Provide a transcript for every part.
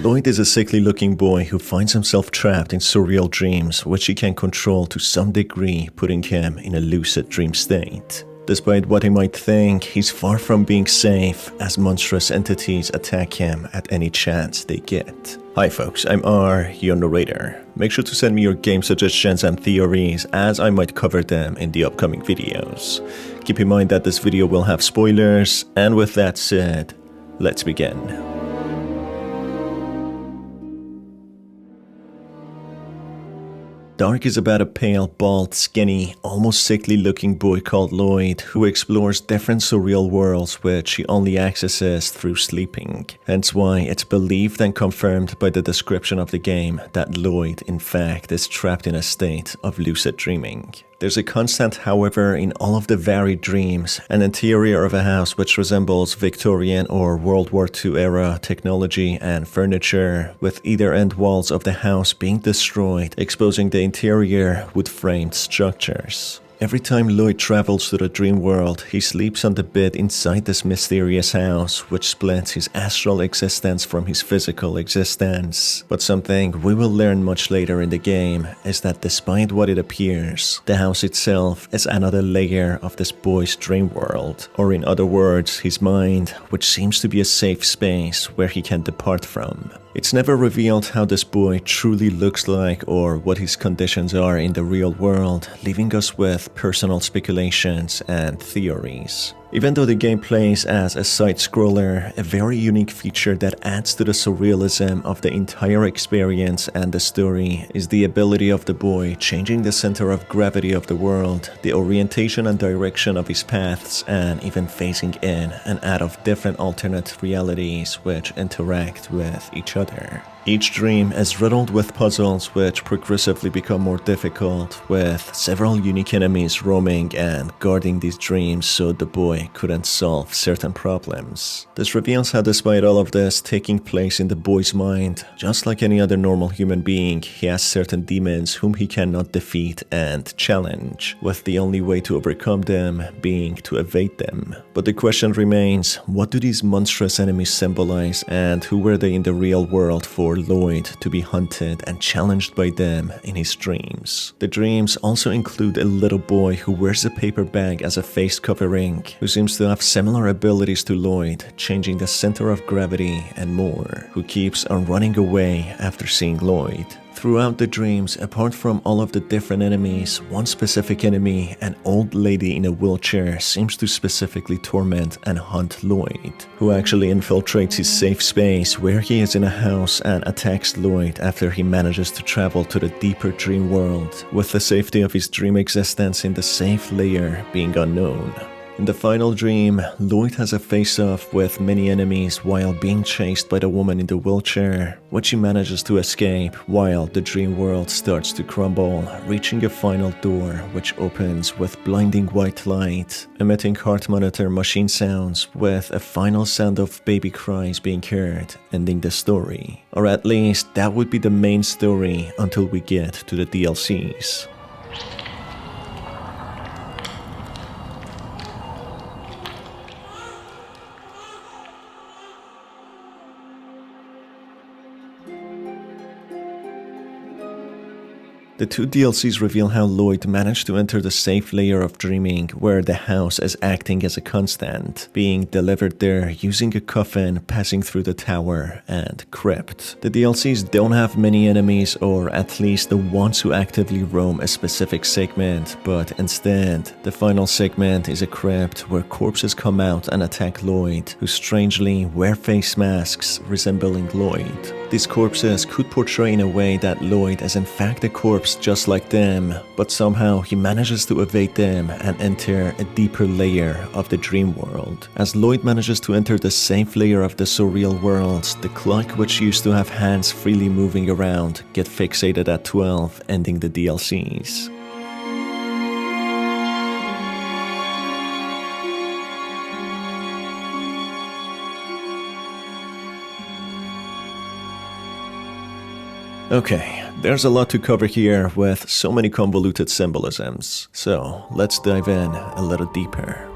Lloyd is a sickly-looking boy who finds himself trapped in surreal dreams, which he can control to some degree, putting him in a lucid dream state. Despite what he might think, he's far from being safe, as monstrous entities attack him at any chance they get. Hi folks, I'm R, your narrator. Make sure to send me your game suggestions and theories, as I might cover them in the upcoming videos. Keep in mind that this video will have spoilers, and with that said, let's begin. Darq is about a pale, bald, skinny, almost sickly-looking boy called Lloyd who explores different surreal worlds which he only accesses through sleeping. Hence why it's believed and confirmed by the description of the game that Lloyd, in fact, is trapped in a state of lucid dreaming. There's a constant, however, in all of the varied dreams, an interior of a house which resembles Victorian or World War II era technology and furniture, with either end walls of the house being destroyed, exposing the interior with framed structures. Every time Lloyd travels to the dream world, he sleeps on the bed inside this mysterious house, which splits his astral existence from his physical existence. But something we will learn much later in the game is that despite what it appears, the house itself is another layer of this boy's dream world, or in other words, his mind, which seems to be a safe space where he can depart from. It's never revealed how this boy truly looks like or what his conditions are in the real world, leaving us with personal speculations and theories. Even though the game plays as a side-scroller, a very unique feature that adds to the surrealism of the entire experience and the story is the ability of the boy changing the center of gravity of the world, the orientation and direction of his paths, and even phasing in and out of different alternate realities which interact with each other. Each dream is riddled with puzzles which progressively become more difficult, with several unique enemies roaming and guarding these dreams so the boy couldn't solve certain problems. This reveals how despite all of this taking place in the boy's mind, just like any other normal human being, he has certain demons whom he cannot defeat and challenge, with the only way to overcome them being to evade them. But the question remains, what do these monstrous enemies symbolize, and who were they in the real world for Lloyd to be hunted and challenged by them in his dreams? The dreams also include a little boy who wears a paper bag as a face covering, who seems to have similar abilities to Lloyd, changing the center of gravity and more, who keeps on running away after seeing Lloyd. Throughout the dreams, apart from all of the different enemies, one specific enemy, an old lady in a wheelchair, seems to specifically torment and hunt Lloyd, who actually infiltrates his safe space where he is in a house and attacks Lloyd after he manages to travel to the deeper dream world, with the safety of his dream existence in the safe layer being unknown. In the final dream, Lloyd has a face-off with many enemies while being chased by the woman in the wheelchair, which he manages to escape while the dream world starts to crumble, reaching a final door which opens with blinding white light, emitting heart monitor machine sounds with a final sound of baby cries being heard, ending the story. Or at least that would be the main story until we get to the DLCs. The two DLCs reveal how Lloyd managed to enter the safe layer of dreaming, where the house is acting as a constant, being delivered there using a coffin passing through the tower and crypt. The DLCs don't have many enemies, or at least the ones who actively roam a specific segment, but instead, the final segment is a crypt where corpses come out and attack Lloyd, who strangely wear face masks resembling Lloyd. These corpses could portray in a way that Lloyd is in fact a corpse just like them, but somehow he manages to evade them and enter a deeper layer of the dream world. As Lloyd manages to enter the safe layer of the surreal worlds, the clock, which used to have hands freely moving around, get fixated at 12, ending the DLCs. Okay, there's a lot to cover here with so many convoluted symbolisms, so let's dive in a little deeper.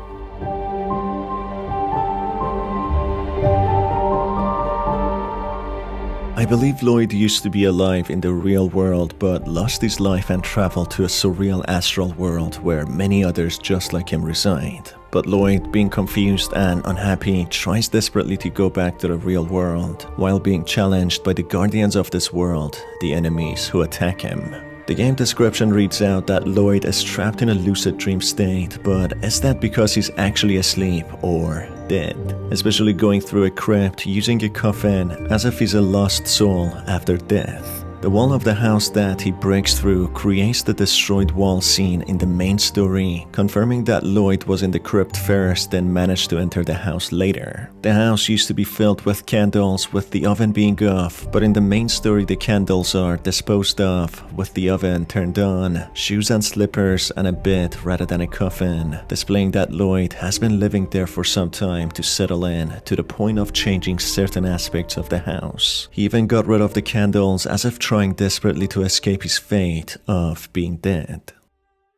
I believe Lloyd used to be alive in the real world but lost his life and traveled to a surreal astral world where many others just like him reside. But Lloyd, being confused and unhappy, tries desperately to go back to the real world, while being challenged by the guardians of this world, the enemies who attack him. The game description reads out that Lloyd is trapped in a lucid dream state, but is that because he's actually asleep or dead? Especially going through a crypt using a coffin as if he's a lost soul after death. The wall of the house that he breaks through creates the destroyed wall scene in the main story, confirming that Lloyd was in the crypt first then managed to enter the house later. The house used to be filled with candles, with the oven being off, but in the main story the candles are disposed of, with the oven turned on, shoes and slippers and a bed rather than a coffin, displaying that Lloyd has been living there for some time to settle in, to the point of changing certain aspects of the house. He even got rid of the candles as if trying desperately to escape his fate of being dead.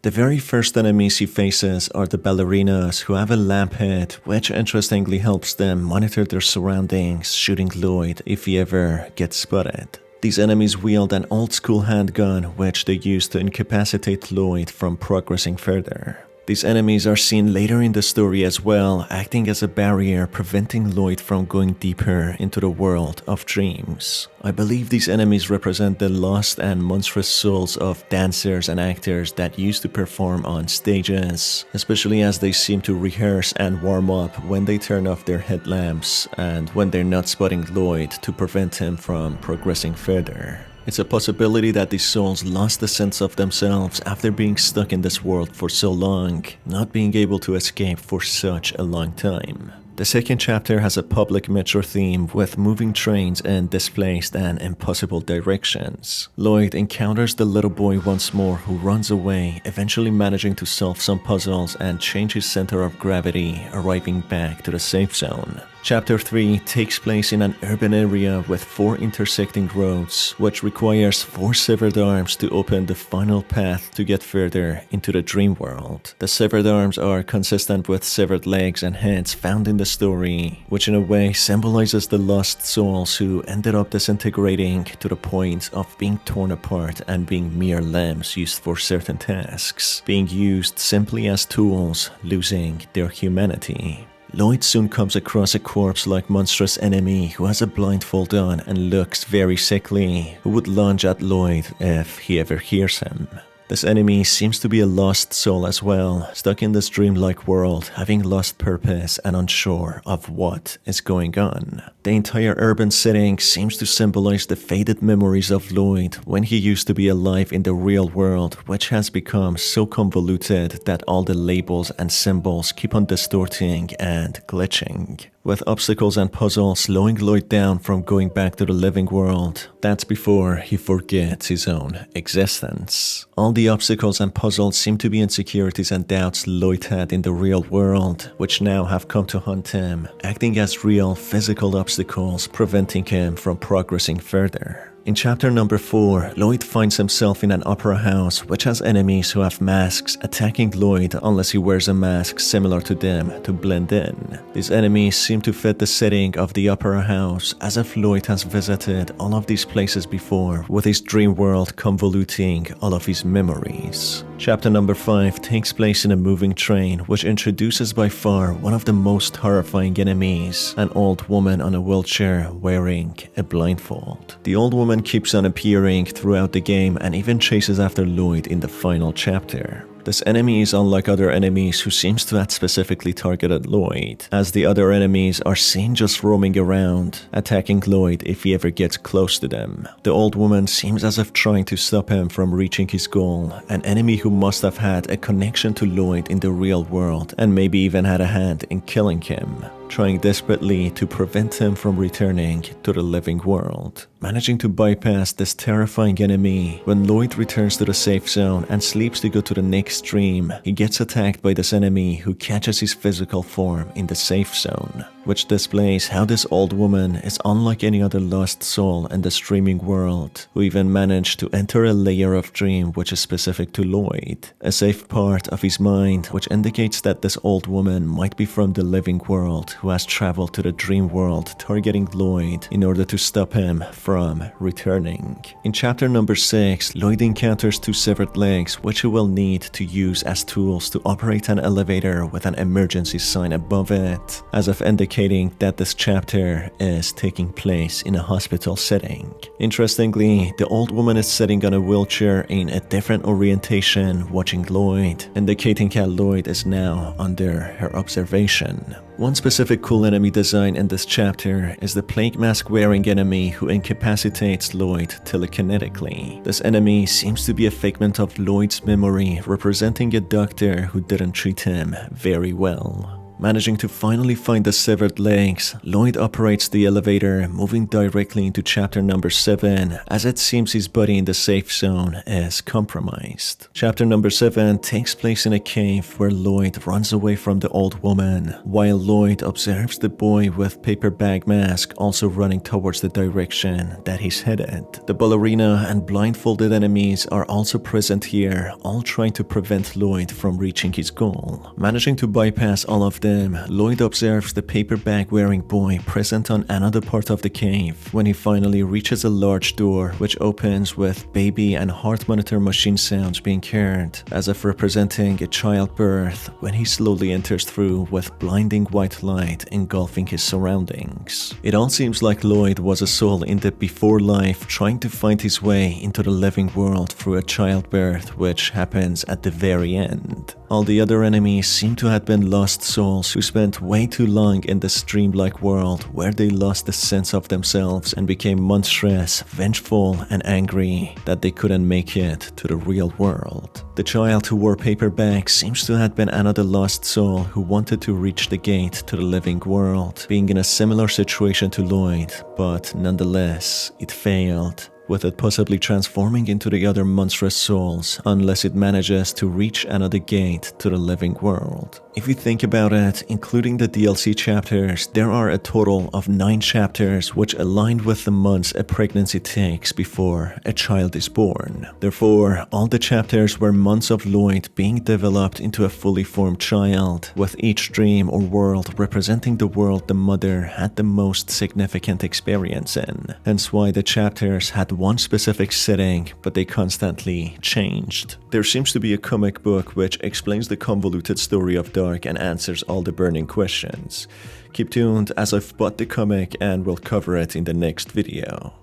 The very first enemies he faces are the ballerinas, who have a lamp head, which interestingly helps them monitor their surroundings, shooting Lloyd if he ever gets spotted. These enemies wield an old-school handgun, which they use to incapacitate Lloyd from progressing further. These enemies are seen later in the story as well, acting as a barrier preventing Lloyd from going deeper into the world of dreams. I believe these enemies represent the lost and monstrous souls of dancers and actors that used to perform on stages, especially as they seem to rehearse and warm up when they turn off their headlamps and when they're not spotting Lloyd to prevent him from progressing further. It's a possibility that these souls lost the sense of themselves after being stuck in this world for so long, not being able to escape for such a long time. The second chapter has a public metro theme with moving trains in displaced and impossible directions. Lloyd encounters the little boy once more, who runs away, eventually managing to solve some puzzles and change his center of gravity, arriving back to the safe zone. Chapter 3 takes place in an urban area with 4 intersecting roads, which requires 4 severed arms to open the final path to get further into the dream world. The severed arms are consistent with severed legs and hands found in the story, which in a way symbolizes the lost souls who ended up disintegrating to the point of being torn apart and being mere limbs used for certain tasks, being used simply as tools, losing their humanity. Lloyd soon comes across a corpse-like monstrous enemy who has a blindfold on and looks very sickly, who would lunge at Lloyd if he ever hears him. This enemy seems to be a lost soul as well, stuck in this dreamlike world, having lost purpose and unsure of what is going on. The entire urban setting seems to symbolize the faded memories of Lloyd when he used to be alive in the real world, which has become so convoluted that all the labels and symbols keep on distorting and glitching, with obstacles and puzzles slowing Lloyd down from going back to the living world. That's before he forgets his own existence. All the obstacles and puzzles seem to be insecurities and doubts Lloyd had in the real world, which now have come to haunt him, acting as real physical obstacles, preventing him from progressing further. In chapter number 4, Lloyd finds himself in an opera house which has enemies who have masks attacking Lloyd unless he wears a mask similar to them to blend in. These enemies seem to fit the setting of the opera house, as if Lloyd has visited all of these places before, with his dream world convoluting all of his memories. Chapter number 5 takes place in a moving train, which introduces by far one of the most horrifying enemies, an old woman on a wheelchair wearing a blindfold. The old woman keeps on appearing throughout the game and even chases after Lloyd in the final chapter. This enemy is unlike other enemies who seems to have specifically targeted Lloyd, as the other enemies are seen just roaming around, attacking Lloyd if he ever gets close to them. The old woman seems as if trying to stop him from reaching his goal, an enemy who must have had a connection to Lloyd in the real world and maybe even had a hand in killing him, trying desperately to prevent him from returning to the living world. Managing to bypass this terrifying enemy, when Lloyd returns to the safe zone and sleeps to go to the next dream, he gets attacked by this enemy who catches his physical form in the safe zone, which displays how this old woman is unlike any other lost soul in the streaming world, who even managed to enter a layer of dream which is specific to Lloyd, a safe part of his mind, which indicates that this old woman might be from the living world who has traveled to the dream world targeting Lloyd in order to stop him from from returning. In chapter number 6, Lloyd encounters 2 severed legs which he will need to use as tools to operate an elevator with an emergency sign above it, as if indicating that this chapter is taking place in a hospital setting. Interestingly, the old woman is sitting on a wheelchair in a different orientation watching Lloyd, indicating how Lloyd is now under her observation. One specific cool enemy design in this chapter is the plague mask wearing enemy who incapacitates Lloyd telekinetically. This enemy seems to be a figment of Lloyd's memory, representing a doctor who didn't treat him very well. Managing to finally find the severed legs, Lloyd operates the elevator, moving directly into chapter number 7, as it seems his body in the safe zone is compromised. Chapter number 7 takes place in a cave where Lloyd runs away from the old woman, while Lloyd observes the boy with paper bag mask also running towards the direction that he's headed. The ballerina and blindfolded enemies are also present here, all trying to prevent Lloyd from reaching his goal. Managing to bypass all of them, Lloyd observes the paper bag wearing boy present on another part of the cave when he finally reaches a large door which opens with baby and heart monitor machine sounds being heard, as if representing a childbirth, when he slowly enters through with blinding white light engulfing his surroundings. It all seems like Lloyd was a soul in the before life trying to find his way into the living world through a childbirth, which happens at the very end. All the other enemies seem to have been lost souls who spent way too long in this dreamlike world where they lost the sense of themselves and became monstrous, vengeful, and angry that they couldn't make it to the real world. The child who wore paper bags seems to have been another lost soul who wanted to reach the gate to the living world, being in a similar situation to Lloyd, but nonetheless, it failed, with it possibly transforming into the other monstrous souls unless it manages to reach another gate to the living world. If you think about it, including the DLC chapters, there are a total of 9 chapters which align with the months a pregnancy takes before a child is born. Therefore, all the chapters were months of Lloyd being developed into a fully formed child, with each dream or world representing the world the mother had the most significant experience in. Hence why the chapters had one specific setting, but they constantly changed. There seems to be a comic book which explains the convoluted story of Darq and answers all the burning questions. Keep tuned, as I've bought the comic and will cover it in the next video.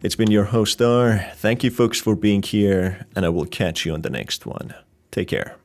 It's been your host Darq. Thank you folks for being here, and I will catch you on the next one. Take care.